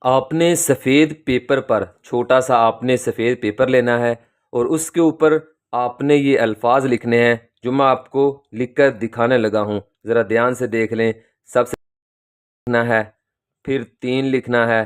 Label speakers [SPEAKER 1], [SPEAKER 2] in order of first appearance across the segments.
[SPEAKER 1] आपने सफ़ेद पेपर पर छोटा सा आपने सफ़ेद पेपर लेना है और उसके ऊपर आपने ये अल्फाज लिखने हैं जो मैं आपको लिख कर दिखाने लगा हूँ। ज़रा ध्यान से देख लें। सबसे लिखना है, फिर 3 लिखना है,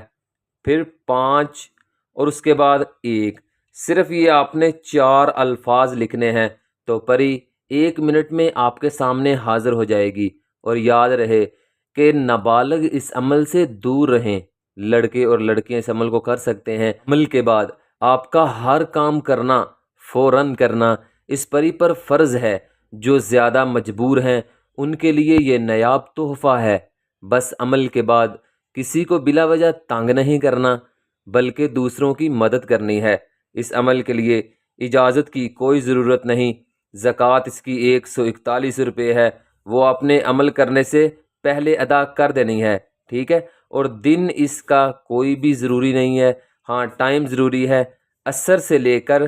[SPEAKER 1] फिर 5 और उसके बाद 1। सिर्फ ये आपने 4 अल्फाज लिखने हैं तो परी 1 मिनट में आपके सामने हाज़िर हो जाएगी। और याद रहे कि नाबालिग इस अमल से दूर रहें। लड़के और लड़कियां इस अमल को कर सकते हैं। अमल के बाद आपका हर काम करना, फ़ौरन करना इस परी पर फ़र्ज़ है। जो ज़्यादा मजबूर हैं उनके लिए ये नायाब तोहफ़ा है। बस अमल के बाद किसी को बिला वजह तंग नहीं करना बल्कि दूसरों की मदद करनी है। इस अमल के लिए इजाज़त की कोई ज़रूरत नहीं। ज़कात इसकी 141 रुपये है, वो आपने अमल करने से पहले अदा कर देनी है। ठीक है। और दिन इसका कोई भी ज़रूरी नहीं है। हाँ, टाइम ज़रूरी है। असर से लेकर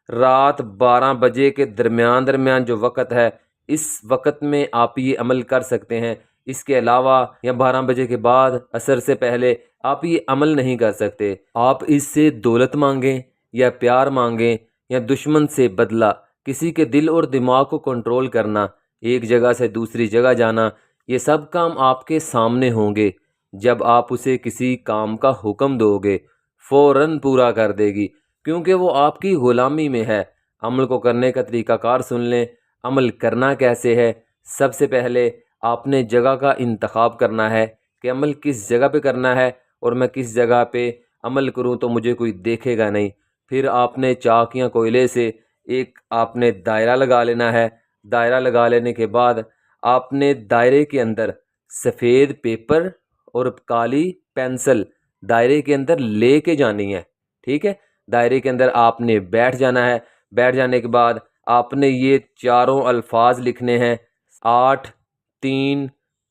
[SPEAKER 1] रात 12 बजे के दरमियान जो वक़्त है, इस वक़्त में आप ये अमल कर सकते हैं। इसके अलावा या 12 बजे के बाद, असर से पहले आप ये अमल नहीं कर सकते। आप इससे दौलत मांगें या प्यार मांगें या दुश्मन से बदला, किसी के दिल और दिमाग को कंट्रोल करना, एक जगह से दूसरी जगह जाना, ये सब काम आपके सामने होंगे। जब आप उसे किसी काम का हुक्म दोगे फ़ौरन पूरा कर देगी, क्योंकि वो आपकी ग़ुलामी में है। अमल को करने का तरीक़ाकार सुन लें। अमल करना कैसे है? सबसे पहले आपने जगह का इंतखाब करना है कि अमल किस जगह पे करना है और मैं किस जगह पे अमल करूं तो मुझे कोई देखेगा नहीं। फिर आपने चाक या कोयले से एक आपने दायरा लगा लेना है। दायरा लगा लेने के बाद आपने दायरे के अंदर सफ़ेद पेपर और काली पेंसिल दायरे के अंदर ले के जानी है। ठीक है। दायरे के अंदर आपने बैठ जाना है। बैठ जाने के बाद आपने ये चारों अल्फाज लिखने हैं, 8, 3,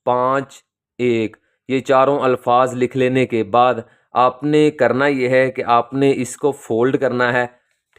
[SPEAKER 1] 5, 1। ये चारों अल्फाज लिख लेने के बाद आपने करना ये है कि आपने इसको फ़ोल्ड करना है।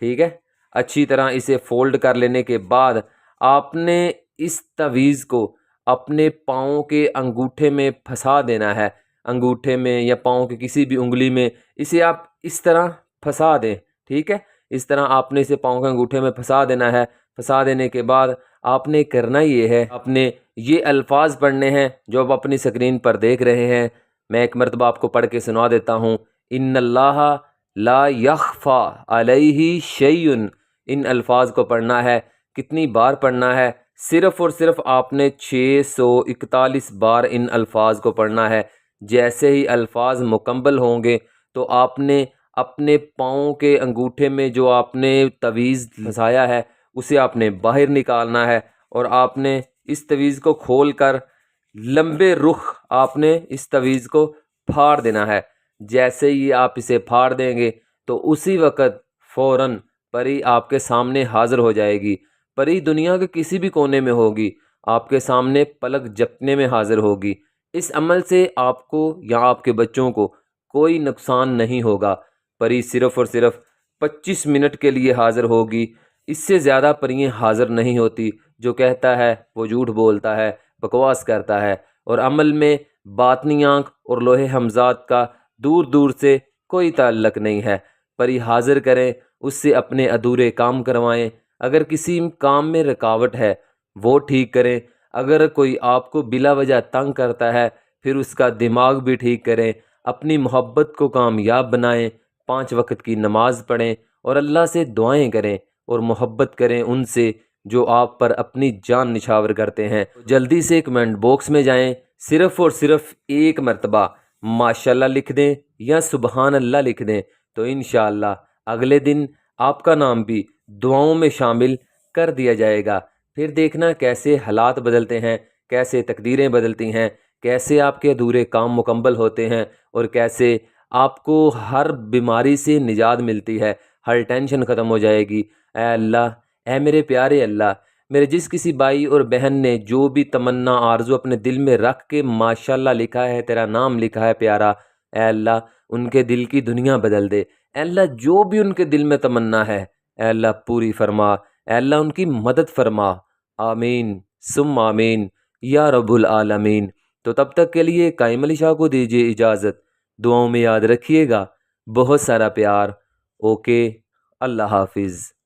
[SPEAKER 1] ठीक है। अच्छी तरह इसे फ़ोल्ड कर लेने के बाद आपने इस तवीज़ को अपने पाँव के अंगूठे में फंसा देना है। अंगूठे में या पाँव के किसी भी उंगली में इसे आप इस तरह फंसा दें। ठीक है। इस तरह आपने इसे पाँव के अंगूठे में फंसा देना है। फंसा देने के बाद आपने करना ये है, आपने ये अल्फाज पढ़ने हैं जो आप अपनी स्क्रीन पर देख रहे हैं। मैं एक मरतबा आपको पढ़ के सुना देता हूँ। इन्नल्लाह ला यख्फा अलैहि शैउन। इन अल्फाज को पढ़ना है। कितनी बार पढ़ना है? सिर्फ़ और सिर्फ आपने 641 बार इन अल्फाज को पढ़ना है। जैसे ही अल्फाज मुकम्मल होंगे तो आपने अपने पाँव के अंगूठे में जो आपने तवीज़ फंसाया है उसे आपने बाहर निकालना है और आपने इस तवीज़ को खोल कर लंबे रुख आपने इस तवीज़ को फाड़ देना है। जैसे ही आप इसे फाड़ देंगे तो उसी वक़्त फ़ौरन परी आपके सामने हाज़िर हो जाएगी। परी दुनिया के किसी भी कोने में होगी, आपके सामने पलक झपकने में हाज़िर होगी। इस अमल से आपको या आपके बच्चों को कोई नुकसान नहीं होगा। परी सिर्फ़ और सिर्फ 25 मिनट के लिए हाज़िर होगी। इससे ज़्यादा परियां हाज़िर नहीं होती। जो कहता है वो झूठ बोलता है, बकवास करता है। और अमल में बातनी आँख और लोहे हमज़ात का दूर दूर से कोई ताल्लुक़ नहीं है। परी हाज़िर करें, उससे अपने अधूरे काम करवाएं। अगर किसी काम में रुकावट है वो ठीक करें। अगर कोई आपको बिला वजह तंग करता है फिर उसका दिमाग भी ठीक करें। अपनी मोहब्बत को कामयाब बनाएं। 5 वक्त की नमाज़ पढ़ें और अल्लाह से दुआएं करें और मोहब्बत करें उनसे जो आप पर अपनी जान निछावर करते हैं। जल्दी से कमेंट बॉक्स में जाएं, सिर्फ़ और सिर्फ एक मरतबा माशाल्लाह लिख दें या सुबहान अल्लाह लिख दें तो इंशाअल्लाह अगले दिन आपका नाम भी दुआओं में शामिल कर दिया जाएगा। फिर देखना कैसे हालात बदलते हैं, कैसे तकदीरें बदलती हैं, कैसे आपके अधूरे काम मुकम्मल होते हैं और कैसे आपको हर बीमारी से निजात मिलती है, हर टेंशन ख़त्म हो जाएगी। ऐ अल्लाह, ऐ मेरे प्यारे अल्लाह, मेरे जिस किसी भाई और बहन ने जो भी तमन्ना आरज़ू अपने दिल में रख के माशाल्लाह लिखा है, तेरा नाम लिखा है प्यारा, ऐ अल्लाह उनके दिल की दुनिया बदल दे। ऐ अल्लाह जो भी उनके दिल में तमन्ना है ऐ अल्लाह पूरी फरमा। ऐ अल्लाह उनकी मदद फरमा। आमीन सुम आमीन या रब्बुल आलमीन। तो तब तक के लिए कायम अली शाह को दीजिए इजाज़त। دعاؤں میں یاد رکھیے گا. بہت سارا پیار. اوکے, اللہ حافظ.